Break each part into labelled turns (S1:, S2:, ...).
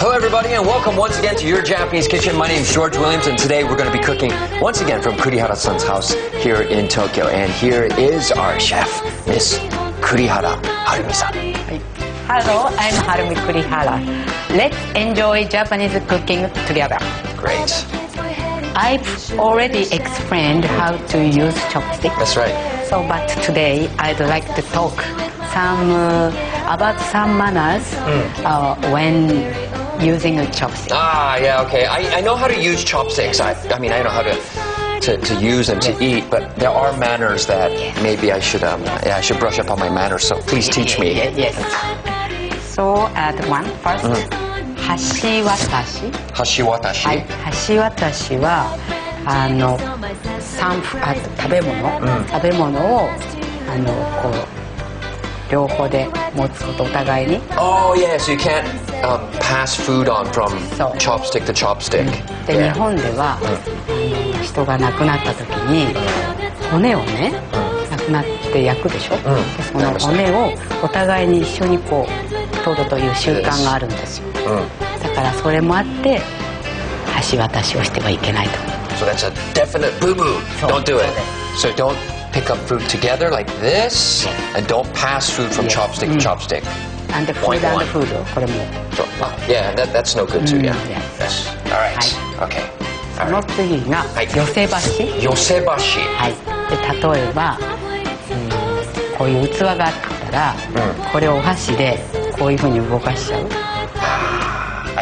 S1: Hello everybody and welcome once again to Your Japanese Kitchen. My name is George Williams and today we're going to be cooking once again from Kurihara-san's house here in Tokyo. And here is our chef, Miss Kurihara Harumi-san.
S2: Hello, I'm Harumi Kurihara. Let's enjoy Japanese cooking together.
S1: Great.
S2: I've already explained how to use chopsticks.
S1: That's right.
S2: So, but today I'd like to talk about some manners when using a chopstick.
S1: Ah, yeah, okay. I know how to use chopsticks. I mean, I know how to use them to eat, but there are manners that maybe I should brush up on my manners. So please teach me.
S2: Yes. So, first, hashiwatashi.
S1: Hashiwatashi.
S2: 橋渡しは食べ物をこう両方で持つことお互いに。
S1: Oh yeah, so you can't pass food on from chopstick to chopstick.
S2: で、日本では人が亡くなった時に骨をね亡くなって焼くでしょ。でその骨をお互いに一緒にこう取るという習慣があるんですよ。だからそれもあって橋渡しをしてはいけないと。
S1: So that's a definite boo-boo. Don't do it. So don't pick up food together like this, and don't pass food from chopstick to chopstick.
S2: And the food and the food. これも。
S1: So, yeah, that's no good too. Yeah. Yes. All right. Okay.
S2: その次が寄せ箸。
S1: 寄せ箸。
S2: はい。で例えばこういう器があったらこれをお箸でこういうふうに動かしちゃう。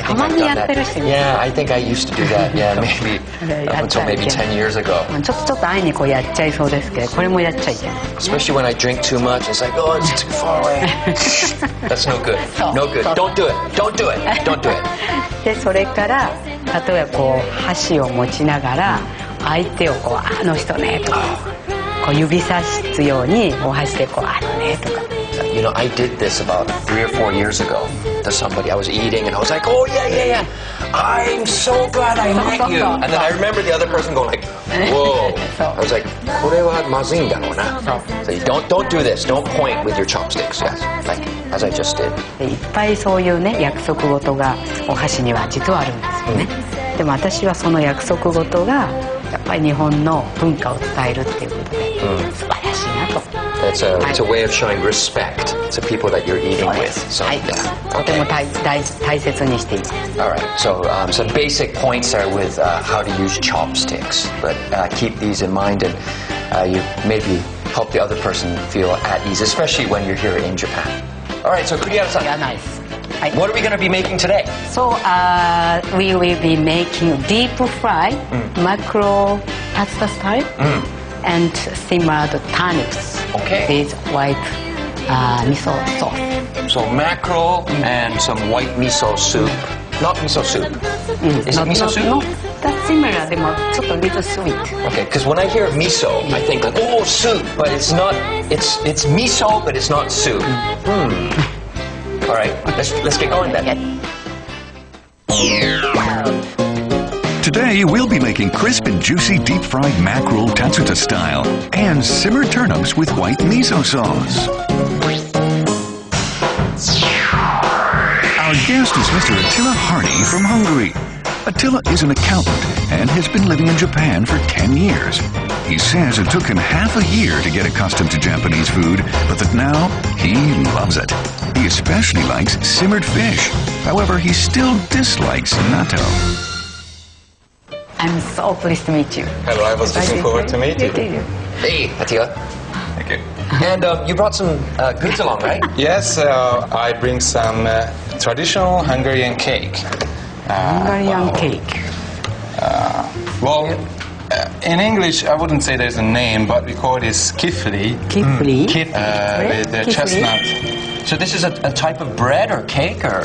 S2: たまにやってる人いる。
S1: Yeah, I think I used to do that. Yeah, maybe up until maybe 10 years ago.
S2: ちょっと安易にこうやっちゃいそうですけど、これもやっちゃいけない。
S1: Especially when I drink too much, it's like, oh, it's too far away. That's no good. No good. Don't do it. Don't do it. Don't do it.
S2: でそれから例えばこう箸を持ちながら相手をこうあの人ねとかこう指さすようにお箸でこうあのねとか。
S1: You know, I did this about 3 or 4 years ago to somebody. I was eating and I was like, oh, yeah. I'm so glad I met you. And then I remember the other person going like, whoa. I was like, これはまずいんだろうな. So don't do this. Don't point with your chopsticks. Yes, like as I just did.
S2: いっぱいそういうね、約束事がお箸には実はあるんですよね。でも私はその約束事がやっぱり日本の文化を伝えるっていうことで素晴らしいなと。
S1: It's a way of showing respect to people that you're eating with. So, yeah.
S2: とても大切にしています。
S1: All right. So some basic points are with how to use chopsticks, but keep these in mind, and you maybe help the other person feel at ease, especially when you're here in Japan. All right. So Kurihara-san, what are we going to be making today?
S2: So we will be making deep fried mackerel pasta style and simmered turnips.
S1: Okay.
S2: With white miso sauce.
S1: So mackerel and some white miso soup. Not miso soup. Is it miso soup?
S2: No, that's similar. でもちょっと little sweet.
S1: Okay, because when I hear miso, I think like, oh, soup, but it's not. It's miso, but it's not soup. All right, let's get going then.
S3: Today, we'll be making crisp and juicy deep-fried mackerel tatsuta style and simmered turnips with white miso sauce. Our guest is Mr. Attila Harney from Hungary. Attila is an accountant and has been living in Japan for 10 years. He says it took him half a year to get accustomed to Japanese food, but that now he loves it. He especially likes simmered fish. However, he still dislikes natto.
S2: I'm so pleased to meet you.
S4: Hello, I was looking forward to meet you.
S1: Hey, Attila.
S4: Thank you.
S1: And you brought some goods along, right?
S4: Yes, I bring some traditional Hungarian cake.
S2: Hungarian cake.
S4: In English, I wouldn't say there's a name, but we call this kifli.
S2: Kifli?
S4: With the chestnut.
S1: So this is a type of bread or cake, or?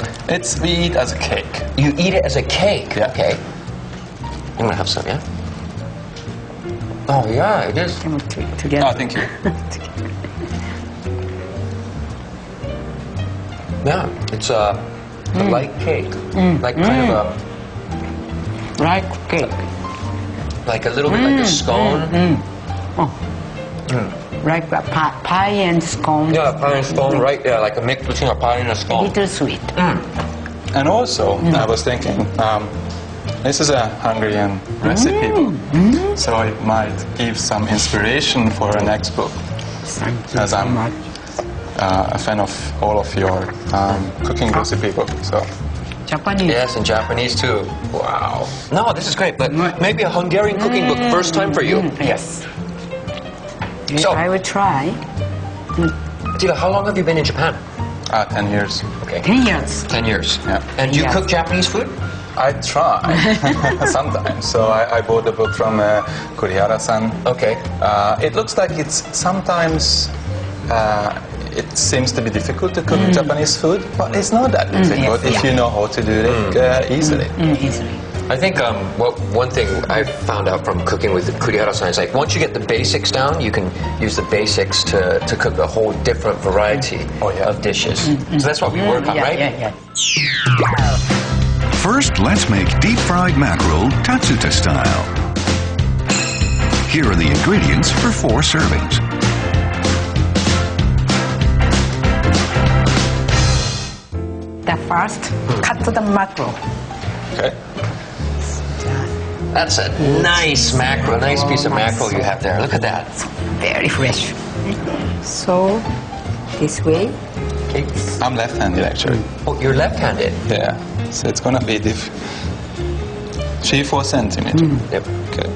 S4: We eat as a cake.
S1: You eat it as a cake?
S4: Yeah.
S1: Okay. I'm gonna have some, yeah? Oh, yeah, it is.
S2: Together.
S4: Oh, thank you.
S1: Yeah, it's a light cake. Like kind of a...
S2: Light cake.
S1: Like a little bit like a scone.
S2: Like a pie and scone.
S1: Yeah, pie and scone, right? Yeah, like a mix between a pie and a scone.
S2: Little sweet.
S4: And also, I was thinking, this is a Hungarian recipe book, so it might give some inspiration for our next book. As I'm a fan of all of your cooking recipe books. So.
S2: Japanese.
S1: Yes, and Japanese too. Wow. No, this is great, but maybe a Hungarian cooking book, first time for you.
S2: Yes.
S1: So,
S2: I will try.
S1: Attila, how long have you been in Japan?
S4: 10 years.
S1: Okay.
S2: 10 years.
S1: 10 years.
S4: Yeah.
S1: And you cook Japanese food?
S4: I try sometimes. So I bought the book from Kurihara-san.
S1: Okay.
S4: It looks like it's sometimes it seems to be difficult to cook Japanese food, but it's not that difficult if you know how to do it easily.
S2: Easily.
S1: I think one thing I found out from cooking with Kurihara-san is like once you get the basics down, you can use the basics to cook a whole different variety of dishes. So that's what we work on, right?
S2: Yeah.
S3: First, let's make deep-fried mackerel Tatsuta style. Here are the ingredients for 4 servings.
S2: The first, cut the mackerel.
S4: Okay.
S1: That's a nice mackerel, nice piece of mackerel you have there. Look at that.
S2: Very fresh. So, this way.
S1: Okay.
S4: I'm left-handed actually.
S1: Oh, you're left-handed.
S4: Yeah. So it's gonna be 3-4 centimeters.
S1: Yep.
S4: Okay.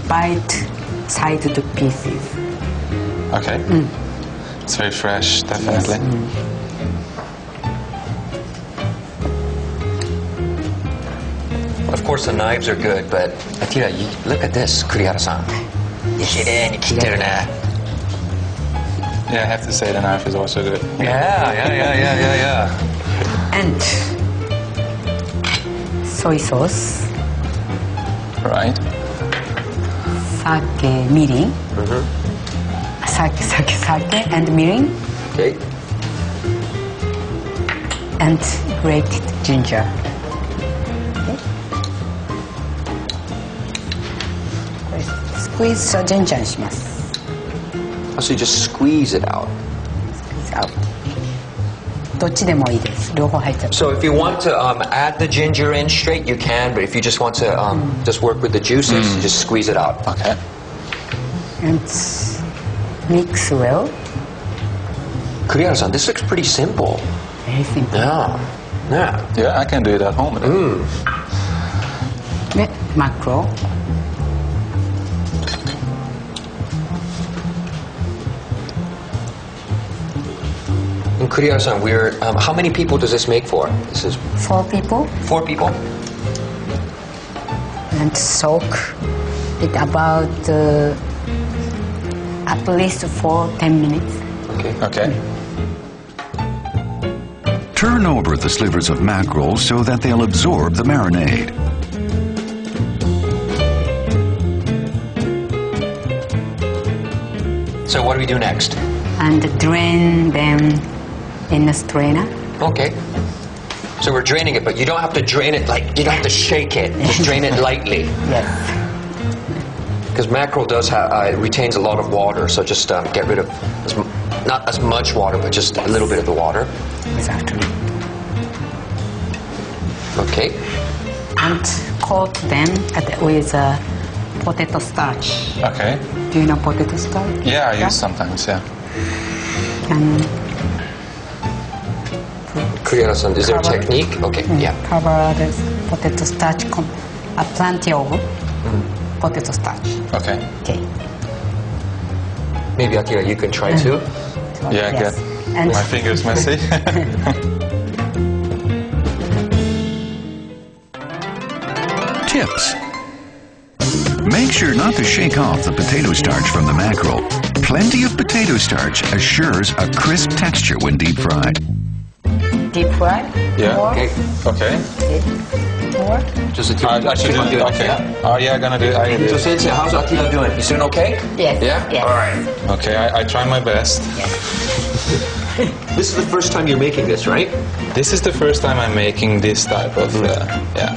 S2: Bite sided pieces.
S4: Okay. It's very fresh, definitely.
S1: Of course, the knives are good, but Attila, look at this, Kurihara-san.
S4: Yeah, I have to say the knife is also good.
S1: Yeah.
S2: And soy sauce,
S4: Right.
S2: sake, mirin. Sake, and mirin,
S1: Okay.
S2: and grated ginger. Squeeze the ginger にします。
S1: So you just squeeze it out.
S2: Squeeze out. どっちでもいいです。両方入っちゃって。
S1: So if you want to add the ginger in straight, you can. But if you just want to just work with the juices, you just squeeze it out.
S4: Okay.
S2: And mix well.
S1: Kurihara-san, this looks pretty simple.
S2: Very simple.
S1: Yeah.
S4: Yeah, I can do it at home.
S2: で、マクロ。
S1: And Kurihara-san, we're how many people does this make for? This is
S2: 4 people.
S1: 4 people.
S2: And soak it about at least 10 minutes.
S1: Okay.
S4: Okay.
S3: Turn over the slivers of mackerel so that they'll absorb the marinade.
S1: So what do we do next?
S2: And drain them in a strainer.
S1: Okay. So we're draining it, but you don't have to drain it like, you don't have to shake it. Just drain it lightly.
S2: Yes.
S1: Because mackerel does have, it retains a lot of water, so just get rid of, not as much water, but just a little bit of the water.
S2: Exactly.
S1: Okay.
S2: And coat them with potato starch.
S4: Okay.
S2: Do you know potato starch?
S4: Yeah, I use sometimes, yeah.
S2: And
S1: Kurihara-san, is there a
S2: Cover.
S1: technique? Okay, yeah.
S2: cover the potato starch, plenty of potato starch.
S4: Okay.
S2: Okay.
S1: Maybe Attila, you can try too.
S2: So,
S4: Yeah,
S2: yes.
S4: get
S2: And
S4: my fingers messy.
S3: Tips. Make sure not to shake off the potato starch from the mackerel. Plenty of potato starch assures a crisp texture when deep fried.
S2: deep fry.
S4: Yeah.
S2: More.
S1: Okay.
S4: Okay.
S2: More.
S1: Just Attila,
S4: I should
S1: keep on
S4: do it.
S1: doing
S4: Okay.
S1: Yeah.
S4: Oh, yeah, gonna do it. I do
S1: So
S4: it.
S1: Sensei, how's Attila doing? He's doing okay?
S2: Yes.
S1: Yeah?
S2: Yes.
S1: All right.
S4: Okay, I try my best.
S1: This is the first time you're making this, right?
S4: This is the first time I'm making this type of, yeah.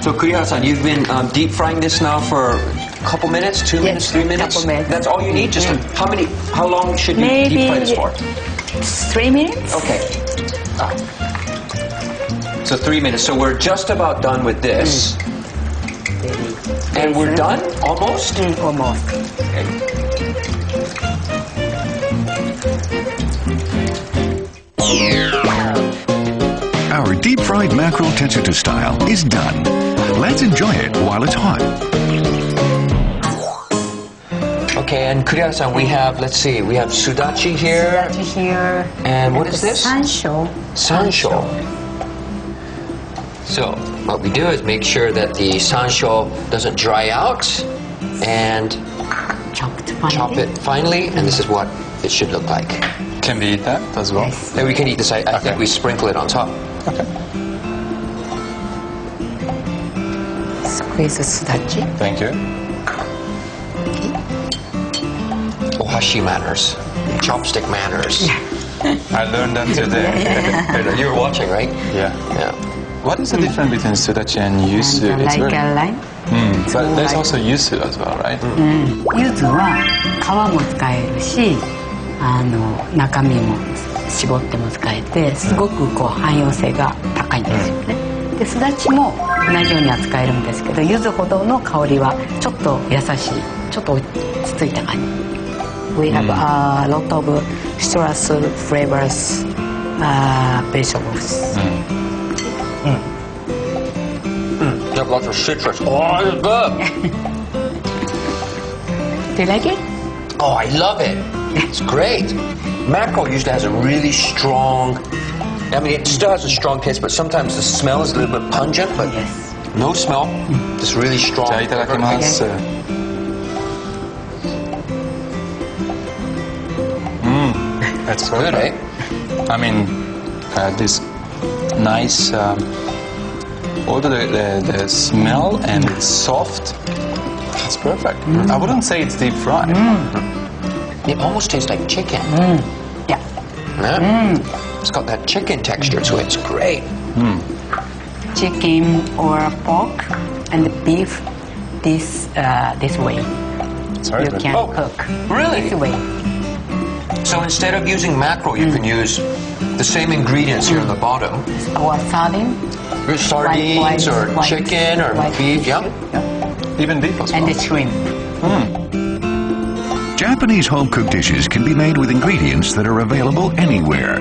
S1: So Kurihara-san, you've been deep frying this now for a couple minutes, 2 minutes, 3 minutes?
S2: couple minutes.
S1: That's all you need? Just how long should you
S2: Maybe
S1: deep fry this for?
S2: 3 minutes.
S1: Okay. So 3 minutes. So we're just about done with this. And we're done? Almost?
S2: Almost.
S1: Okay.
S3: Our deep-fried mackerel tetsuto style is done. Let's enjoy it while it's hot.
S1: Okay, and Kuriara-san, we have, let's see, we have sudachi here.
S2: Sudachi here.
S1: And what is this?
S2: Sansho.
S1: Sansho. So, what we do is make sure that the sansho doesn't dry out and chop it finely, and this is what it should look like.
S4: Can we eat that as well?
S2: Yes.
S1: And we can eat this, I think we sprinkle it on top.
S4: Okay.
S2: Squeeze sudachi.
S4: Thank you.
S1: Ohashi manners. Chopstick manners.
S4: I learned them today.
S1: You were watching, right?
S4: Yeah.
S1: Yeah.
S4: What is the difference between sudachi and yuzu?
S2: Like a lime.
S4: But there's also yuzu as well, right?
S2: 柚子は皮も使えるし、中身も絞っても使えて、すごくこう汎用性が高いんですよね。で、すだちも同じように扱えるんですけど、柚子ほどの香りはちょっと優しい、ちょっと落ち着いた感じ。We have a lot of citrus flavors, vegetables.
S1: You have lots of citrus. Oh, it's good.
S2: Do you like it?
S1: Oh, I love it. It's great. Mackerel usually has a really strong, I mean, it still has a strong taste, but sometimes the smell is a little bit pungent, but
S2: Yes.
S1: no smell. Just really strong.
S4: じゃあいただきます。That's
S1: Good,
S4: good,
S1: eh?
S4: I mean, this nice, although the smell and it's soft, it's perfect. I wouldn't say it's deep fried.
S1: It almost tastes like chicken.
S2: Yeah.
S1: Yeah? It's got that chicken texture to it. It's great.
S2: Chicken or pork and beef this way.
S4: Sorry,
S2: You
S4: but-
S2: can
S1: Oh,
S2: cook.
S1: really?
S2: This way.
S1: So instead of using mackerel, you can use the same ingredients here on the bottom.
S2: Or sardine.
S1: Sardines or chicken or
S2: white
S1: beef,
S2: fish,
S1: yeah.
S4: Even beef as well.
S2: And the shrimp.
S3: Japanese home-cooked dishes can be made with ingredients that are available anywhere.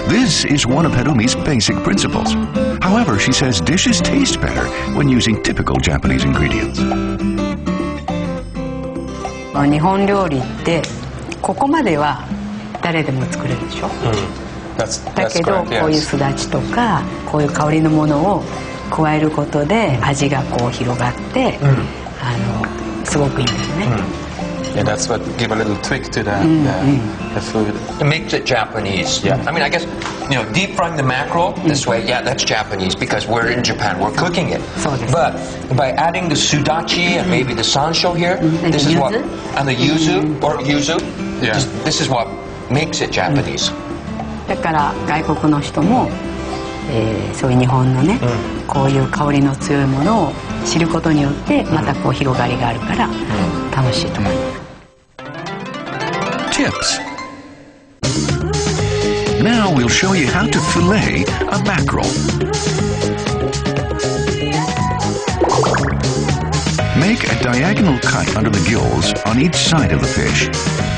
S3: This is one of Harumi's basic principles. However, she says dishes taste better when using typical Japanese ingredients.
S2: 日本料理ってここまでは誰でも作れるでしょ、だけど
S4: correct,
S2: こういう
S4: yes.
S2: すだちとかこういう香りのものを加えることで味がこう広がって、すごくいいんですね、
S4: Yeah, that's what give a little tweak to the food.
S1: It makes it Japanese.
S4: Yeah.
S1: I mean, I guess, deep frying the mackerel this way, yeah, that's Japanese because we're in Japan. We're cooking it.
S2: So this.
S1: But by adding the sudachi and maybe the sansho here,
S2: And
S1: this
S2: the
S1: is what,
S2: yuzu?
S1: and the yuzu, or yuzu,
S4: Yeah.
S1: this is what makes it Japanese.
S2: だから外国の人も、そういう日本のね、こういう香りの強いものを知ることによってまたこう広がりがあるから楽しいと思います、
S3: Tips. Now we'll show you how to fillet a mackerel. Make a diagonal cut under the gills on each side of the fish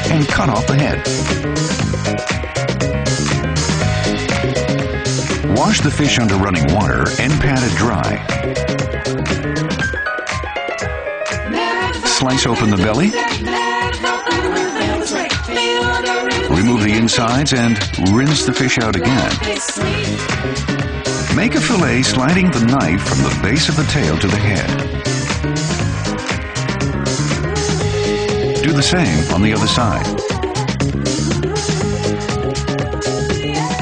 S3: and cut off the head. Wash the fish under running water and pat it dry. Slice open the belly. Remove the insides and rinse the fish out again. Make a fillet sliding the knife from the base of the tail to the head. Do the same on the other side.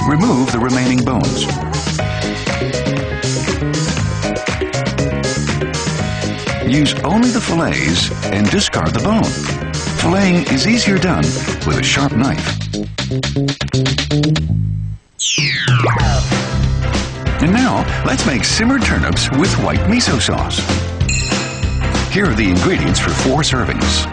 S3: Remove the remaining bones. Use only the fillets and discard the bone. Filleting is easier done with a sharp knife. And now, let's make simmered turnips with white miso sauce. Here are the ingredients for 4 servings.